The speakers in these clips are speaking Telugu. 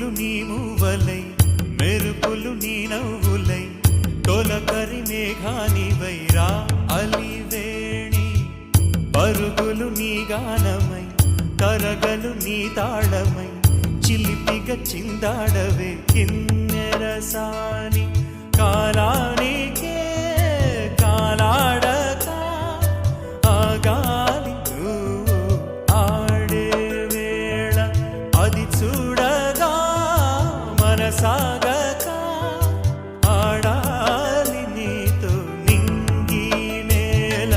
ఉరుములు నీ మూవలై మెరుపులు నీ నవ్వులై తొలకరి మేఘానివై రా అలివేణి పరుగులు నీ గానమై కరగలు నీ తాళమై చిలిపిగ చిందాడవే కిన్నెరసాని కాలానికే కాలాడక ఆగాలి ఆడే వేళ అది చూడగా మనసాగక ఆడాలి నీతో నింగి నేల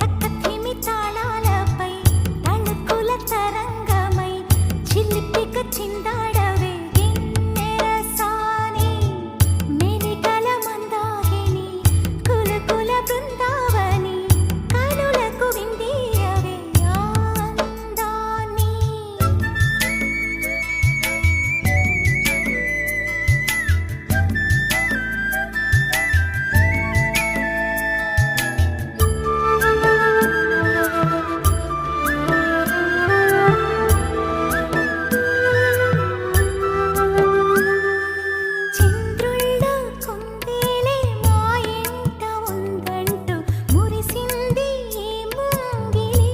పక్కకిమి తాళాలపై తళుకుల తరంగమై చిలిపిక చిందాడవే గిన్నెరసాని మెలికల మందాగిని కులకుల బృందావని కనులకు విందీయవే ఆనందాన్ని చంద్రుళ్ళ కుందేలే మా ఇంట ఉందంటూ మురిసింది ఈ ముంగిలి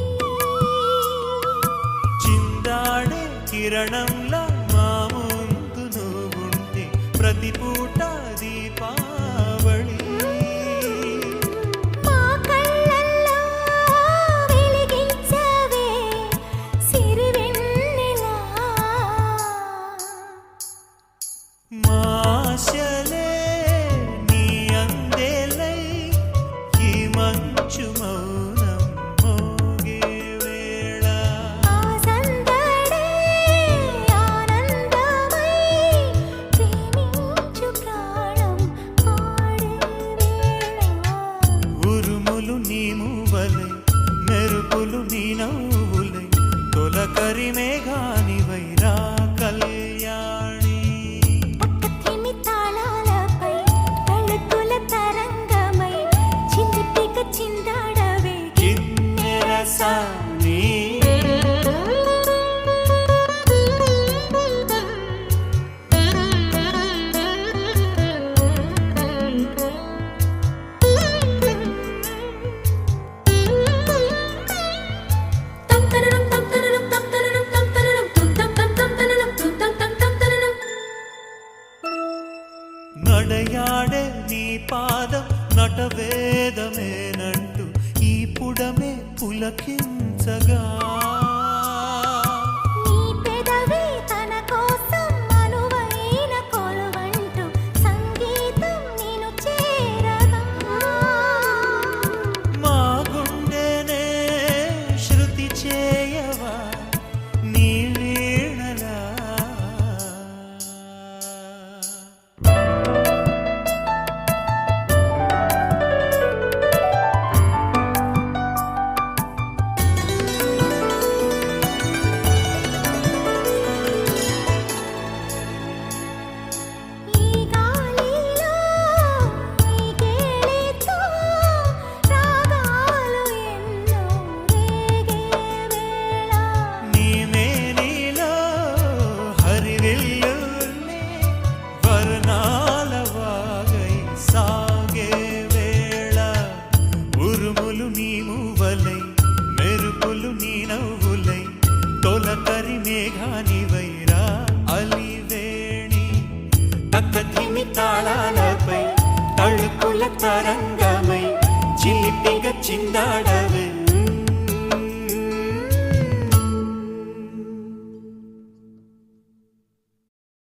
చిందాడే కిరణంలా మా ముందు నువ్వుంటే ప్రతి పూట దీపావళి మా కళ్ళల్లో వెలిగించవే సిరివెన్నెలా మాశలే నీ అందేలై ఈ మంచు మౌనం మోగే వేళ ఆ సందడే ఆనందమై ప్రేమించు ప్రాణం పాడే వేళ ఉరుములు నీ మూవలై మెరుపులు నీ నవ్వులై తొలకరి మేఘానివై రా కళ్యాణి పక్కకిమి తాళాలపై తళుకుల తరంగమై చిలిపిక చిందాడవే కిన్నెరసాని నడయాడే నీ పాదం నటవేదమేనంటూ ఈ పుడమే పులకించగా నీ పెదవి తన కోసం అనువైన కొలువంటూ సంగీతం నేను చేరగా మా గుండెనే శృతి చేయవా నీ వీణలా ఈ గాలిలో ఈ గేలితో రాగాలు ఎన్నో రేగే వేళ నీ మేనిలో హరివిల్లునే వర్ణాల వాగై సాగే వేళ ఉరుములు నీ మూవలై మెరుపులు నీ నవ్వులై తొలకరి మేఘానివై రా అలివేణి తక్కధిమి తాళాలపై తళుకుల తరంగమై చిలిపిగ చిందాడవే